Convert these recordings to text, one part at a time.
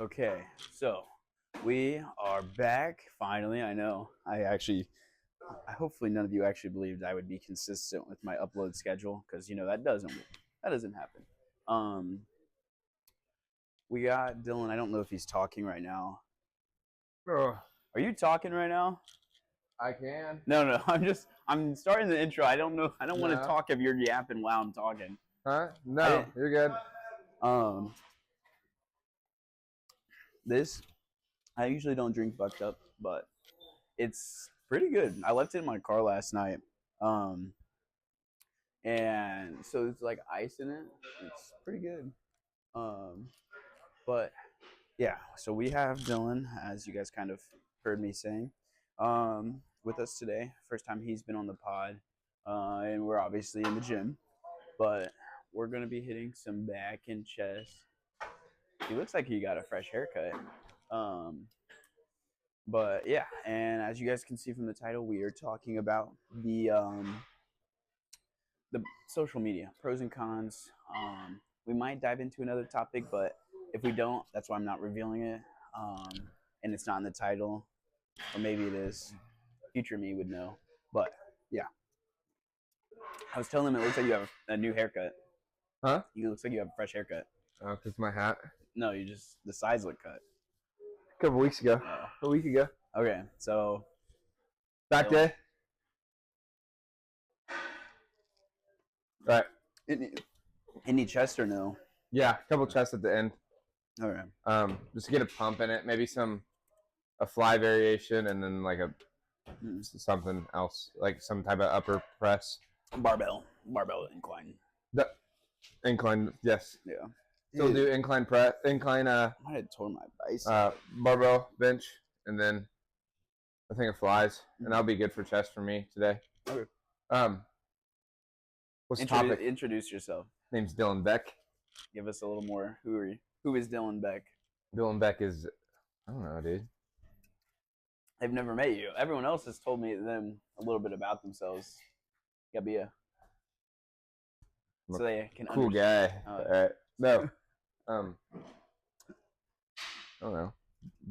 Okay, so we are back finally. I know. Hopefully, none of you actually believed I would be consistent with my upload schedule because that doesn't happen. Um, we got Dylan. I don't know if he's talking right now. Oh, Are you talking right now? I can. No. I'm starting the intro. I don't know. I don't want to No. talk if you're yapping while I'm talking. Huh? I No, didn't- you're good. Um, this I usually don't drink bucked up, but it's pretty good. I left it in my car last night. Um, and so it's like ice in it. It's pretty good. Um, but yeah, so we have Dylan, as you guys kind of heard me saying, with us today. First time he's been on the pod, and we're obviously in the gym, but we're gonna be hitting some back and chest. He looks like he got a fresh haircut. Um, but yeah, and as you guys can see from the title, we are talking about the social media pros and cons. We might dive into another topic, but if we don't, that's why I'm not revealing it. And it's not in the title, or maybe it is. Future me would know. But yeah, I was telling him it looks like you have a new haircut. Huh? It looks like you have a fresh haircut. Oh, because my hat. No, you just the sides look cut. A couple weeks ago. A week ago. Okay, so Back day. Right. any chest or no? Yeah, a couple chests at the end. Okay. Just to get a pump in it. Maybe a fly variation, and then like something else, like some type of upper press. Barbell incline. The incline, yes. Yeah. Still do incline press, incline I might have torn my bicep. barbell bench, and then I think it flies, and that'll be good for chest for me today. Okay. What's the topic? Introduce yourself. Name's Dylan Beck. Give us a little more. Who are you? Who is Dylan Beck? Dylan Beck is, I don't know, dude. They've never met you. Everyone else has told me them a little bit about themselves. Gotta be so they can cool guy. All right. No. I don't know.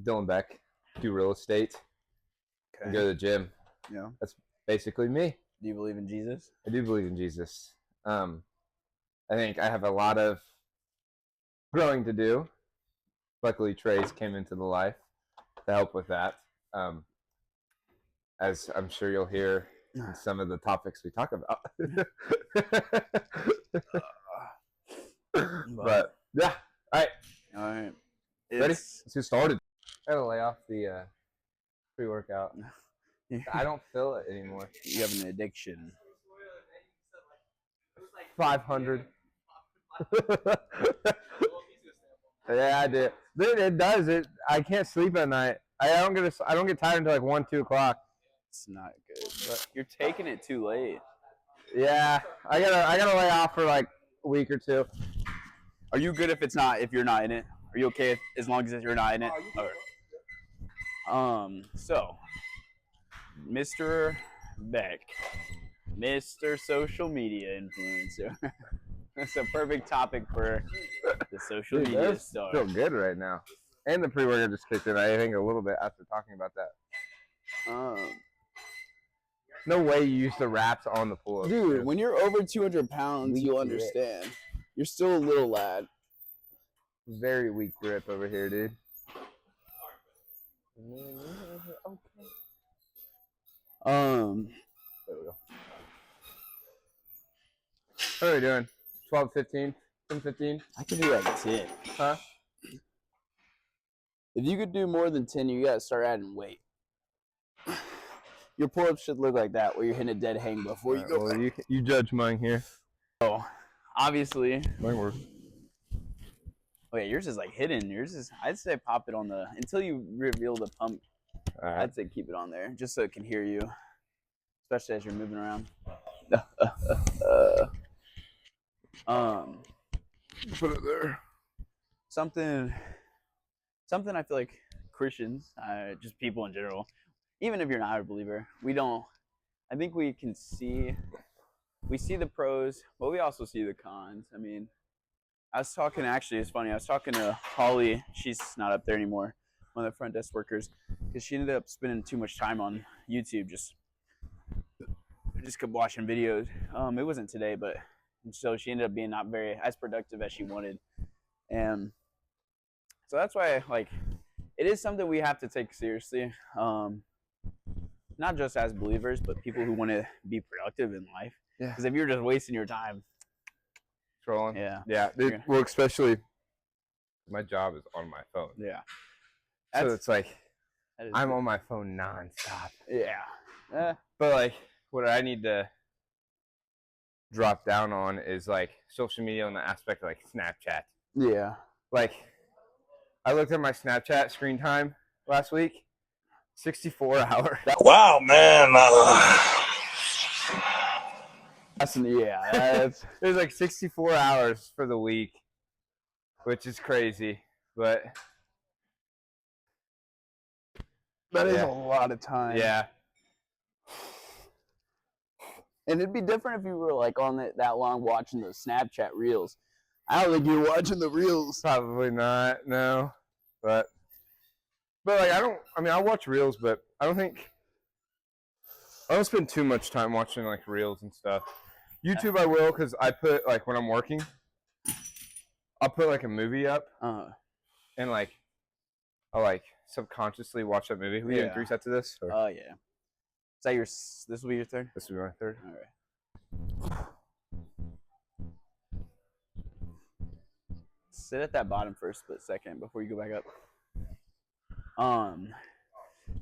Dylan Beck. Do real estate. Okay. Go to the gym. Yeah. That's basically me. Do you believe in Jesus? I do believe in Jesus. I think I have a lot of growing to do. Luckily, Trace came into the life to help with that. As I'm sure you'll hear in some of the topics we talk about. But yeah, all right. Ready? Let's get started. I gotta lay off the pre-workout. I don't feel it anymore. You have an addiction. 500. Yeah, I did. Dude, it does it. I can't sleep at night. I don't get tired until like 1, 2 o'clock. It's not good. But you're taking it too late. Yeah, I gotta lay off for like a week or two. Are you good if you're not in it? Are you okay as long as you're not in it? Okay. So, Mr. Beck, Mr. Social Media Influencer. That's a perfect topic for the social media star. I feel good right now. And the pre-workout just kicked in, I think, a little bit after talking about that. No way you use the wraps on the pull-ups. Dude, when you're over 200 pounds, you'll understand. You're still a little lad. Very weak grip over here, dude. There we go. How are we doing? 12, 15, 10, 15? I can do like 10. Huh? If you could do more than 10, you gotta start adding weight. Your pull-ups should look like that, where you're hitting a dead hang before you go. Well, you judge mine here. Oh, obviously. Mine works. Okay, yours is like hidden. Yours is, I'd say pop it on until you reveal the pump. All right. I'd say keep it on there, just so it can hear you, especially as you're moving around. Put it there. Something I feel like Christians, just people in general, even if you're not a believer, I think we see the pros, but we also see the cons. I mean, I was talking, actually, it's funny. I was talking to Holly. She's not up there anymore, one of the front desk workers, because she ended up spending too much time on YouTube, just kept watching videos. It wasn't today, but so she ended up being not very as productive as she wanted, and so that's why like it is something we have to take seriously. Not just as believers, but people who want to be productive in life. Yeah. Because if you're just wasting your time, Scrolling. yeah, Yeah. Well, especially my job is on my phone. Yeah. So it's like I'm good. on my phone nonstop. Yeah. But like what I need to drop down on is like social media on the aspect of like Snapchat. Yeah. Like I looked at my Snapchat screen time last week, 64 hours. Wow, man. It was like 64 hours for the week, which is crazy. But that is a lot of time. Yeah. And it'd be different if you were like on that long watching the Snapchat reels. I don't think you're watching the reels. Probably not, no. But like I watch reels, but I don't spend too much time watching like reels and stuff. YouTube I will, because I put like when I'm working, I'll put like a movie up and like I'll like subconsciously watch that movie. We didn't reset to this? Oh yeah. Is that this will be your third? This will be my third. All right. Sit at that bottom for a split second before you go back up.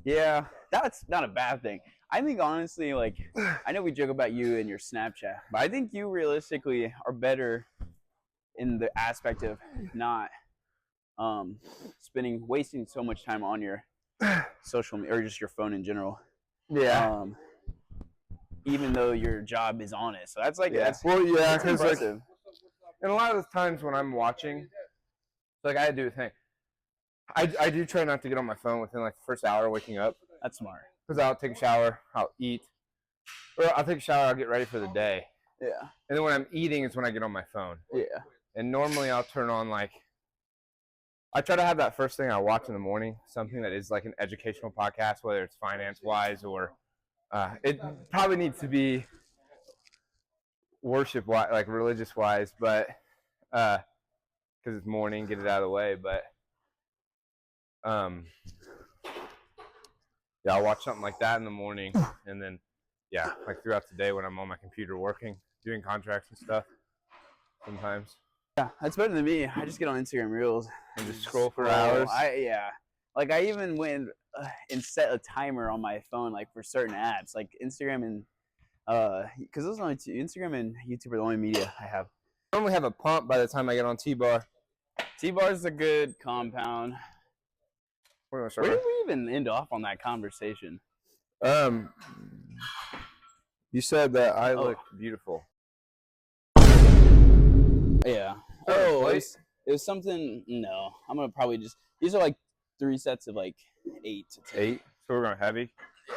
Yeah, that's not a bad thing. I think honestly, like, I know we joke about you and your Snapchat, but I think you realistically are better in the aspect of not wasting so much time on your social media or just your phone in general. Yeah. Even though your job is on it, so that's like because like, and a lot of the times when I'm watching, like I do a thing. I do try not to get on my phone within like the first hour of waking up. That's smart. Because I'll take a shower, I'll eat, or I'll take a shower, I'll get ready for the day. Yeah. And then when I'm eating is when I get on my phone. Yeah. And normally I'll turn on like, I try to have that first thing I watch in the morning, something that is like an educational podcast, whether it's finance-wise or it probably needs to be worship-wise, like religious-wise, but because it's morning, get it out of the way. But yeah, I'll watch something like that in the morning, and then like throughout the day when I'm on my computer working, doing contracts and stuff. Sometimes. Yeah, that's better than me. I just get on Instagram Reels and just scroll for hours. Like I even went and set a timer on my phone, like for certain apps, like Instagram and because those are only two. Instagram and YouTube are the only media I have. I normally have a pump by the time I get on T-Bar. T-Bar is a good compound. Where did we even end off on that conversation? You said that I look beautiful. Yeah. It was something. No, I'm gonna probably just. These are like 3 sets of like 8 to 10. 8. So we're going heavy. Yeah.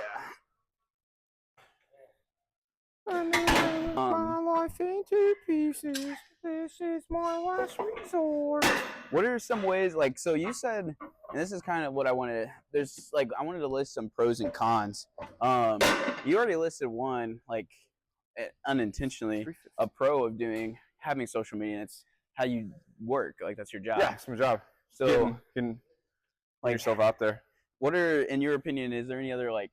My life into pieces. This is my last resort. What are some ways, like, so you said, and this is kind of what I wanted. There's like I wanted to list some pros and cons. You already listed one, like, unintentionally, a pro of having social media. And it's how you work, like that's your job. Yeah, it's my job. So getting like yourself out there. What are, in your opinion, is there any other like,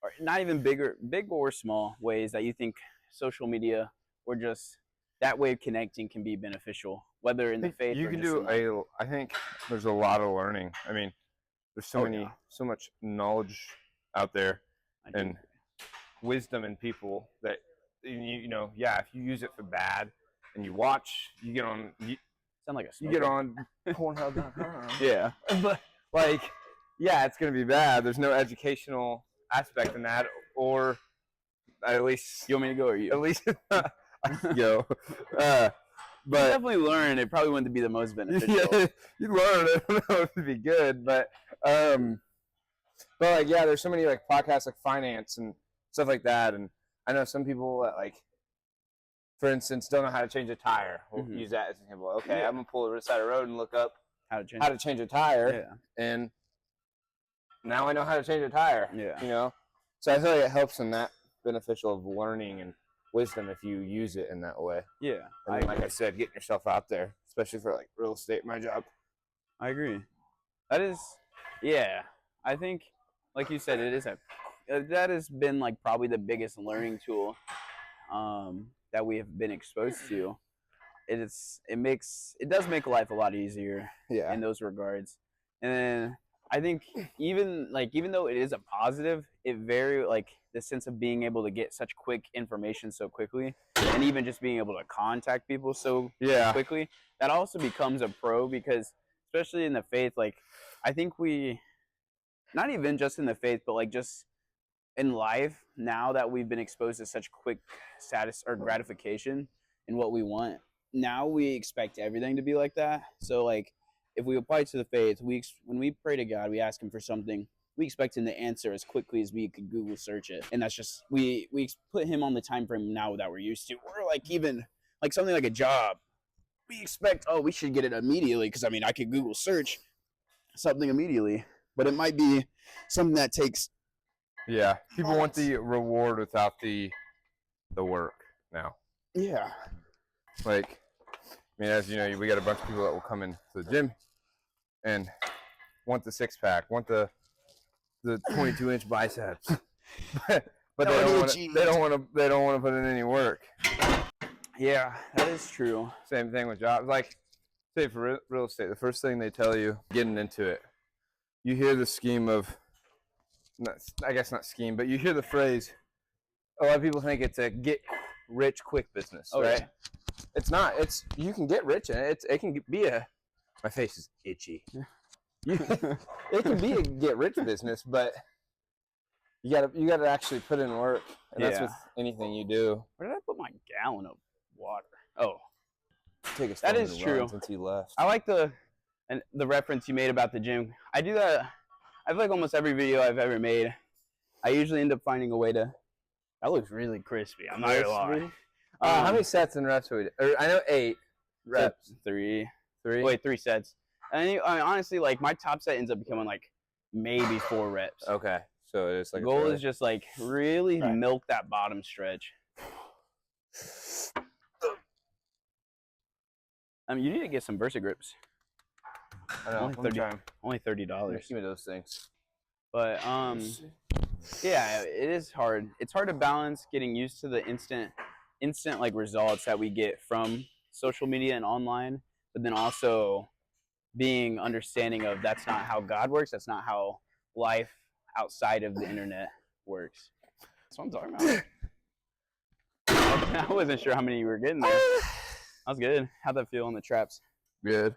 or not even big or small ways that you think social media or just that way of connecting can be beneficial, whether in the faith you or can just do I think there's a lot of learning. I mean, there's so much knowledge out there and wisdom in people that you know, if you use it for bad and you watch, you get on sound like a you get on Pornhub.com. Yeah. But like, it's gonna be bad. There's no educational aspect in that, or at least you want me to go or you? At least yo. But you definitely learn. It probably wouldn't be the most beneficial. Yeah, you learn. I don't know if it'd be good, but like there's so many like podcasts like finance and stuff like that, and I know some people that like for instance, don't know how to change a tire. We'll use that as an example. Okay, I'm gonna pull to the side of the road and look up how to change a tire, and now I know how to change a tire. Yeah. You know, so I feel like it helps in that beneficial of learning and wisdom if you use it in that way. Yeah. And then, like I said, getting yourself out there, especially for like real estate, my job. I agree. That is, yeah. I think, like you said, it is that has been like probably the biggest learning tool that we have been exposed to. It does make life a lot easier. Yeah. In those regards, and then I think even though it is a positive, it very like the sense of being able to get such quick information so quickly, and even just being able to contact people so quickly, that also becomes a pro, because especially in the faith, like I think we, not even just in the faith, but like just in life, now that we've been exposed to such quick gratification in what we want, now we expect everything to be like that. So like if we apply to the faith, when we pray to God, we ask him for something, we expect him to answer as quickly as we could Google search it. And that's just, we put him on the time frame now that we're used to. Or like even like something like a job, we expect, oh, we should get it immediately, because I mean I could Google search something immediately, but it might be something that takes people want the reward without the work now. Yeah. Like, I mean, as you know, we got a bunch of people that will come into the gym and want the 6-pack, want the 22-inch biceps, but they don't want to put in any work. Yeah, that is true. Same thing with jobs. Like, say for real estate, the first thing they tell you getting into it, you hear the scheme of, I guess not scheme, but you hear the phrase, a lot of people think it's a get rich quick business, right? Yeah. It's not. It's, you can get rich in it. It can be my face is itchy. It can be a get rich business, but you gotta actually put in work, and that's with anything you do. Where did I put my gallon of water? Oh, That is true. Since he left, I like the reference you made about the gym. I do that. I feel like almost every video I've ever made, I usually end up finding a way to. That looks really crispy. I'm not gonna lie. How many sets and reps we did? I know 8 reps. 3. Wait, 3 sets. And I mean, honestly, like my top set ends up becoming like maybe 4 reps. Okay, so it's like the goal is just like really milk that bottom stretch. You need to get some Versa grips. I know. Only $30. Give me those things. But yeah, it is hard. It's hard to balance getting used to the instant like results that we get from social media and online, but then also being understanding of that's not how God works. That's not how life outside of the internet works. That's what I'm talking about. I wasn't sure how many you were getting there. That was good. How'd that feel on the traps? Good.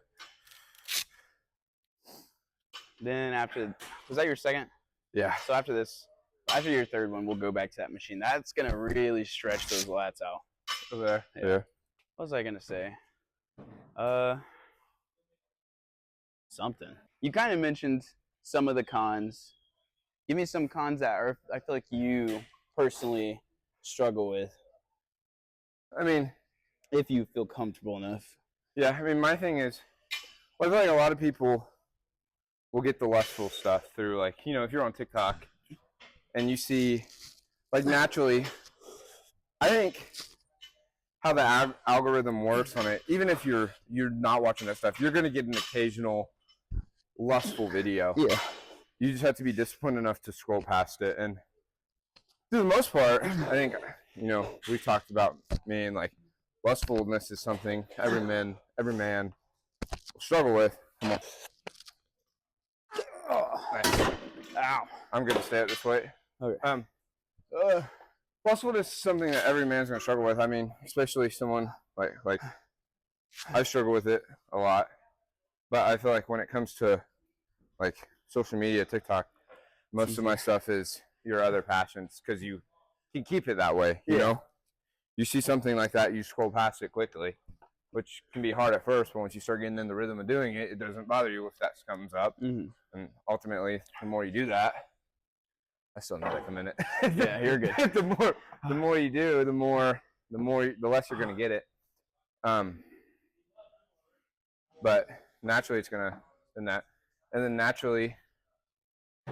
Then after, was that your second? Yeah. So after your 3rd one, we'll go back to that machine. That's gonna really stretch those lats out. Over there. Yeah. What was I gonna say? Something. You kind of mentioned some of the cons. Give me some cons that I feel like you personally struggle with. I mean, if you feel comfortable enough. Yeah, I mean, my thing is, I feel like a lot of people will get the lustful stuff through, like, you know, if you're on TikTok and you see, like, naturally, I think how the algorithm works on it, even if you're not watching that stuff, you're going to get an occasional lustful video. Yeah. You just have to be disciplined enough to scroll past it. And for the most part, I think, you know, we've talked about, man, like, lustfulness is something every man will struggle with. Come on. Oh, nice. Ow. I'm going to stay out this way. Okay. Lustfulness is something that every man's going to struggle with. I mean, especially someone like I struggle with it a lot. But I feel like when it comes to, like, social media, TikTok, most of my stuff is your other passions, because you can keep it that way, you know? You see something like that, you scroll past it quickly, which can be hard at first, but once you start getting in the rhythm of doing it, it doesn't bother you if that comes up. And ultimately, the more you do that, I still need like a minute. Yeah, you're good. the more you do, the more the less you're gonna get it. But naturally, it's gonna and then naturally,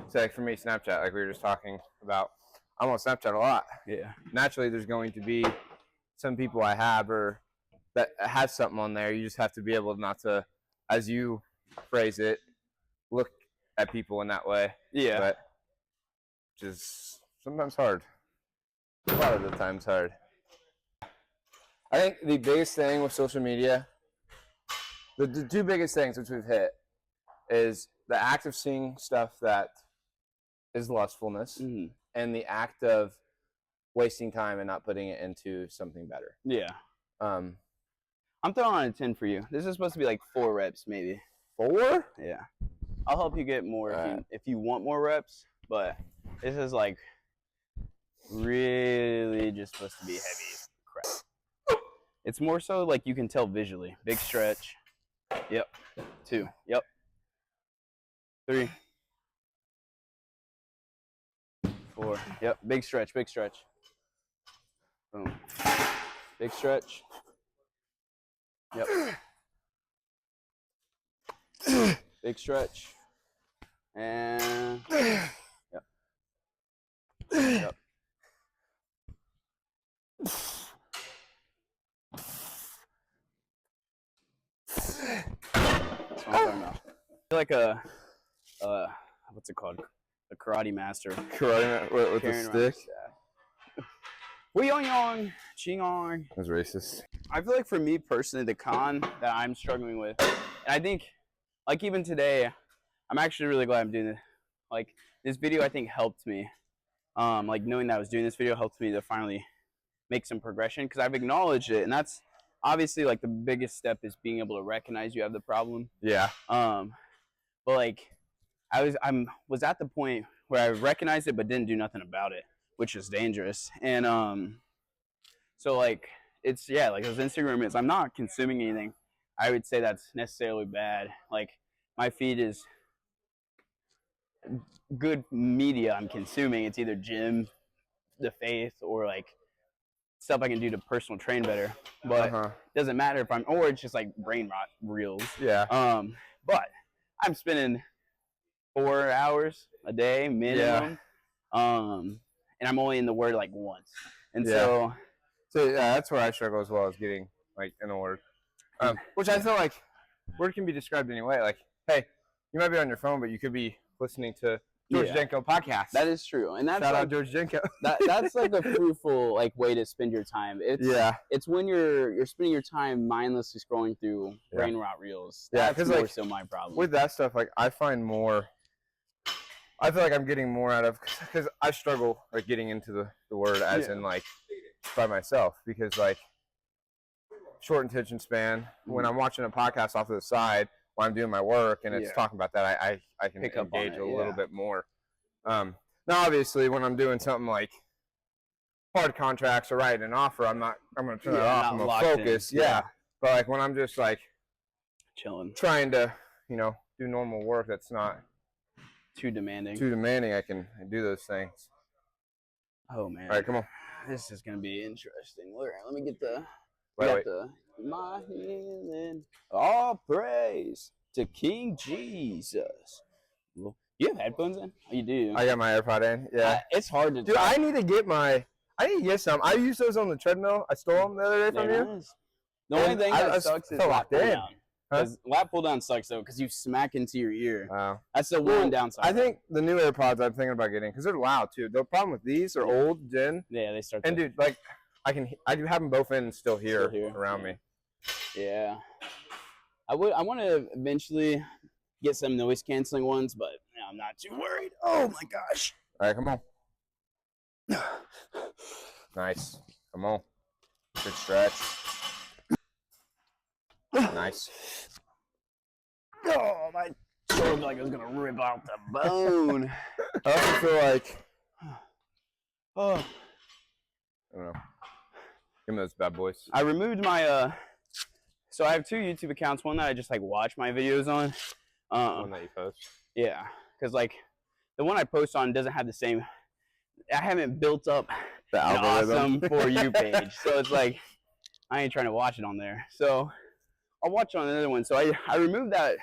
say like for me, Snapchat, like we were just talking about, I'm on Snapchat a lot. Yeah. Naturally, there's going to be some people I have or that has something on there. You just have to be able not to, as you phrase it, look at people in that way. Yeah. But which is sometimes hard. A lot of the times hard. I think the biggest thing with social media, the two biggest things which we've hit, is the act of seeing stuff that is lustfulness and the act of wasting time and not putting it into something better. Yeah. I'm throwing on a 10 for you. This is supposed to be like 4 reps, maybe. 4? Yeah. I'll help you get more if you want more reps, but this is like really just supposed to be heavy crap. It's more so like you can tell visually. Big stretch. Yep. 2. Yep. 3. 4. Yep. Big stretch. Big stretch. Boom. Big stretch. Yep. Big stretch. And yep. Yep. That's what I'm talking about. I feel like a what's it called? A karate master. Karate with a stick. Weeyong, chingong. That's racist. I feel like for me personally, the con that I'm struggling with, and I think, like even today, I'm actually really glad I'm doing this. Like this video, I think helped me. Like knowing that I was doing this video helped me to finally make some progression because I've acknowledged it, and that's obviously like the biggest step is being able to recognize you have the problem. Yeah. But like I was at the point where I recognized it but didn't do nothing about it, which is dangerous. And so like it's like those Instagram is I'm not consuming anything I would say that's necessarily bad. Like my feed is good media I'm consuming. It's either gym, the faith, or like stuff I can do to personal train better. But it doesn't matter if or it's just like brain rot reels. Yeah. But I'm spending 4 hours a day minimum. Yeah. And I'm only in the Word like once. And so that's where I struggle as well as getting like in the Word. Which I feel like Word can be described anyway. Like, hey, you might be on your phone, but you could be listening to George Jenko podcast. That is true, and that's shout like, out George Jenko. That's like a fruitful like way to spend your time. It's when you're spending your time mindlessly scrolling through brain rot reels. That's more so my problem with that stuff. Like I find more. I feel like I'm getting more out of because I struggle like getting into the Word as in like by myself because like short attention span. When I'm watching a podcast off to the side while I'm doing my work and it's talking about that, I can engage a little bit more. Now, obviously, when I'm doing something like hard contracts or writing an offer, I'm going to turn that off. I'm going to focus. Yeah. But like when I'm just like chilling, trying to, do normal work that's not too demanding, I can do those things. Oh, man. All right, come on. This is going to be interesting. All right, let me get the... Wait. My healing, all praise to King Jesus. You have headphones in? Oh, you do. I got my AirPod in. Yeah, it's hard to. Dude, I need to get some. I used those on the treadmill. I stole them the other day from you. Nice. The only thing that sucks is lap pull down. Because lap pull down sucks though, because you smack into your ear. Wow. That's the one downside. I think the new AirPods I'm thinking about getting because they're loud too. The problem with these are old gen. Yeah, they start. And dude, like. I do have them both in and still here around me. Yeah. I want to eventually get some noise canceling ones, but I'm not too worried. Oh my gosh. All right, come on. Nice. Come on. Good stretch. Nice. Oh, my shoulder like it was going to rip out the bone. I also feel like I don't know. Give me those bad boys. I removed my so I have 2 YouTube accounts. One that I just like watch my videos on. One that you post. Yeah, because like the one I post on doesn't have the same I haven't built up The an algorithm. awesome For You page. So it's like, I ain't trying to watch it on there. So I'll watch on another one. So I removed that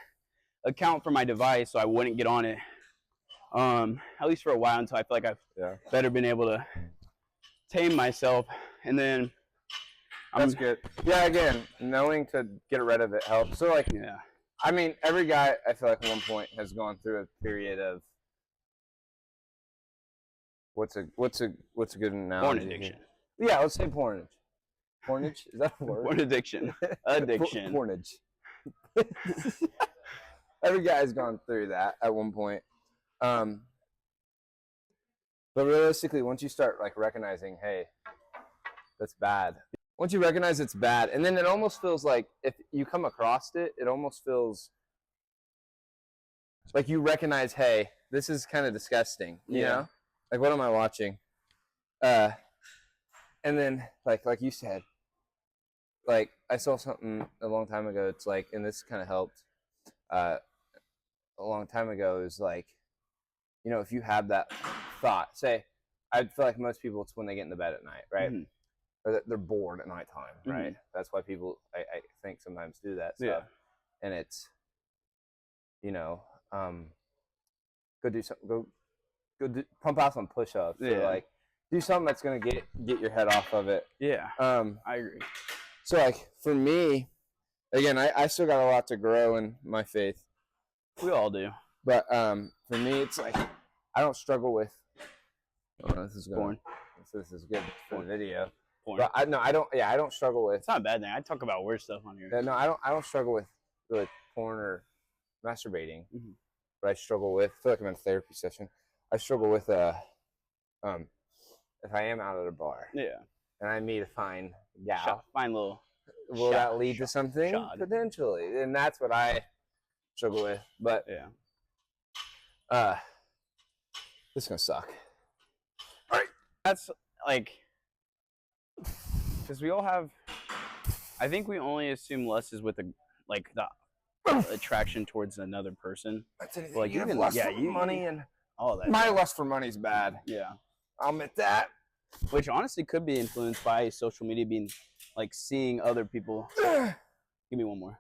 account from my device so I wouldn't get on it. At least for a while until I feel like I've better been able to tame myself. And then that's good. Yeah, again, knowing to get rid of it helps. So like, yeah. I mean, every guy I feel like at one point has gone through a period of what's a good analogy? Porn addiction. Yeah, let's say pornage. Pornage, is that a word? Porn addiction. Addiction. Pornage. Every guy's gone through that at one point. But realistically, once you start like recognizing, hey, that's bad. Once you recognize it's bad, and then it almost feels like if you come across it, it almost feels like you recognize, hey, this is kind of disgusting. You know? Like, what am I watching? And then, like you said, like I saw something a long time ago. It's like, and this kind of helped. A long time ago is like, you know, if you have that thought, say, I feel like most people, it's when they get into bed at night, right? Mm-hmm. Or they're bored at nighttime, right? Mm-hmm. That's why people, I think, sometimes do that stuff. Yeah. And it's, you know, go do something, pump out some push-ups. Yeah. Or like, do something that's gonna get your head off of it. Yeah. I agree. So like for me, again, I still got a lot to grow in my faith. We all do. But for me, it's like I don't struggle with. Oh, this is good. Porn. This is good for the video. Porn. But I don't. Yeah, I don't struggle with. It's not a bad thing. I talk about worse stuff on here. Yeah, no, I don't struggle with really porn or masturbating. Mm-hmm. But I struggle with. I feel like I'm in a therapy session. I struggle with if I am out at a bar. Yeah. And I meet a fine gal. Fine little. Will that lead to something? Potentially, and that's what I struggle with. But yeah. This is gonna suck. All right. That's like, because we all have. I think we only assume lust is with the attraction towards another person. That's anything. Like you have lust for money and all that. My lust for money is bad. Yeah, I'll admit that. Which honestly could be influenced by social media, being like seeing other people. Give me one more.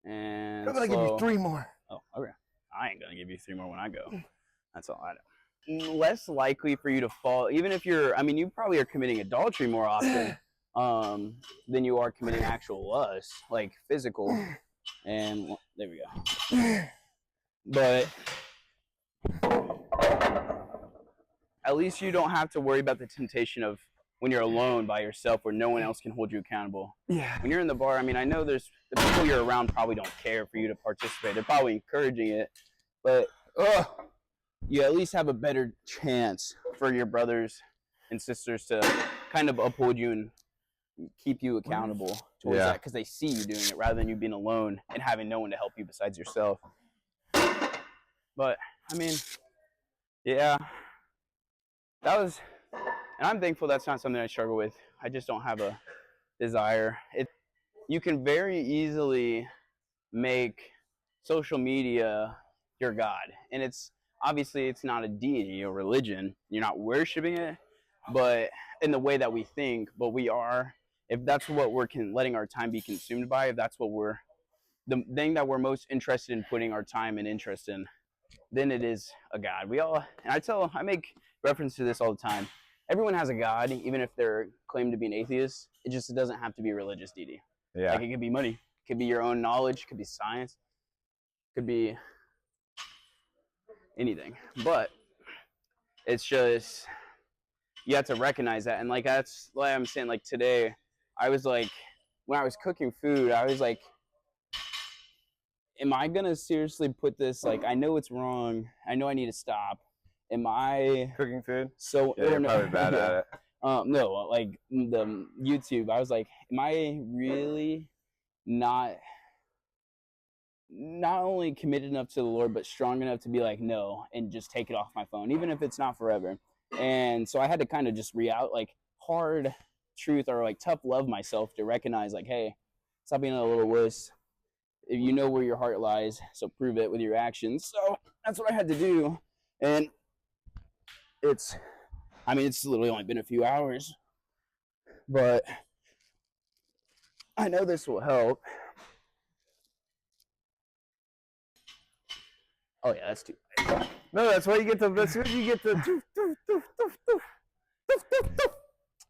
And I'm gonna give you 3 more. Oh, okay. I ain't gonna give you 3 more when I go. That's all I know. Less likely for you to fall, even if you're. I mean, you probably are committing adultery more often than you are committing actual lust, like physical. And there we go. But at least you don't have to worry about the temptation of when you're alone by yourself where no one else can hold you accountable. Yeah. When you're in the bar, I mean, I know there's the people you're around probably don't care for you to participate. They're probably encouraging it, but you at least have a better chance for your brothers and sisters to kind of uphold you and keep you accountable towards that because they see you doing it rather than you being alone and having no one to help you besides yourself. But, I mean, yeah. That was, and I'm thankful that's not something I struggle with. I just don't have a desire. You can very easily make social media your God. And it's, obviously it's not a deity or religion. You're not worshiping it, but in the way that we think, but we are, if that's what we're letting our time be consumed by, if that's what the thing that we're most interested in putting our time and interest in, then it is a God. We all, and I make reference to this all the time. Everyone has a God, even if they're claimed to be an atheist. It doesn't have to be a religious deity. Yeah. Like it could be money, it could be your own knowledge, it could be science, it could be anything. But it's just, you have to recognize that. And like, that's why I'm saying, like today, I was like, when I was cooking food, I was like, am I gonna seriously put this, like, I know it's wrong, I know I need to stop. Am I cooking food? So yeah, you're probably bad at it. No, like the YouTube, I was like, am I really not only committed enough to the Lord, but strong enough to be like, no, and just take it off my phone, even if it's not forever. And so I had to kind of just like hard truth or like tough love myself to recognize like, hey, stop being a little wuss. If you know where your heart lies, so prove it with your actions. So that's what I had to do. And it's I mean, it's literally only been a few hours, but I know this will help. Oh yeah, that's too. No, that's why you get the. That's what you get the.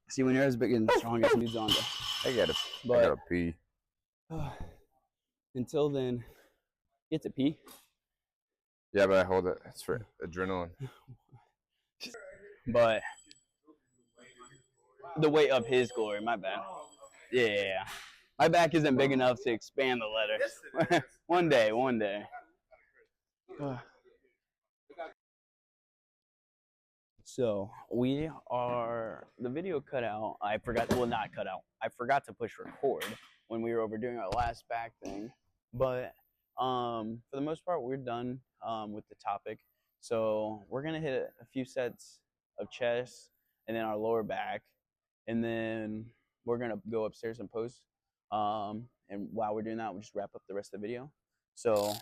See, when you're as big and strong as dudes on the. I gotta pee. Until then, get to pee. Yeah, but I hold it. It's for adrenaline. But the weight of his glory, my bad. Yeah. My back isn't big enough to expand the letters. One day. So we are, the video cut out. I forgot to push record when we were overdoing our last back thing. But for the most part, we're done with the topic. So we're gonna hit a few sets of chest and then our lower back, and then we're gonna go upstairs and post. And while we're doing that, we'll just wrap up the rest of the video. So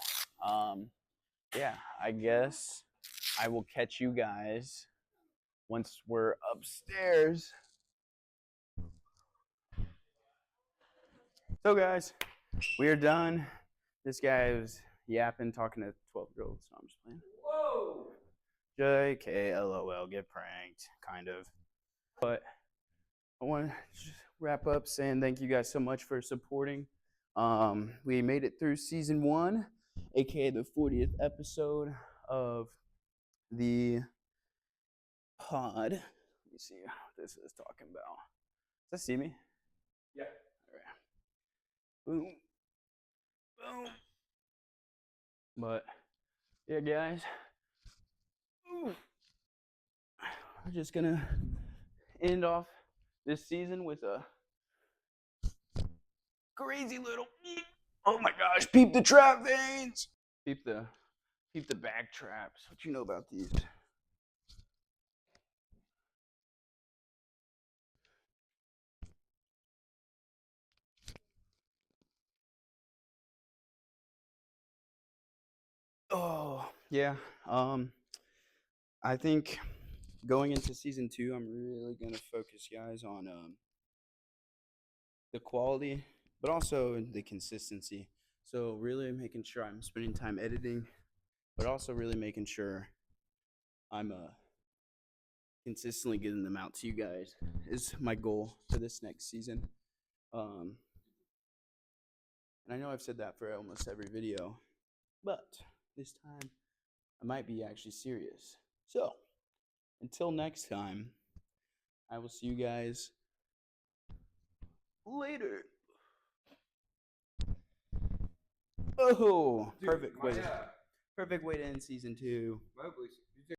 yeah, I guess I will catch you guys once we're upstairs. So guys, we are done. This guy was yapping, talking to 12-year-olds. So I'm just playing. Whoa! JK, LOL, get pranked, kind of. But I want to just wrap up saying thank you guys so much for supporting. We made it through season 1, aka the 40th episode of the pod. Let me see what this is talking about. Does that see me? Yeah. All right. Boom. Boom. But yeah, guys, we're just gonna end off this season with a crazy little. Oh my gosh! Peep the trap veins. Peep the back traps. What you know about these? Oh yeah. I think going into season 2, I'm really gonna focus, guys, on the quality, but also the consistency. So really making sure I'm spending time editing, but also really making sure I'm consistently getting them out to you guys is my goal for this next season. And I know I've said that for almost every video, but this time I might be actually serious. So until next time, I will see you guys later. Oh, perfect way to end season 2.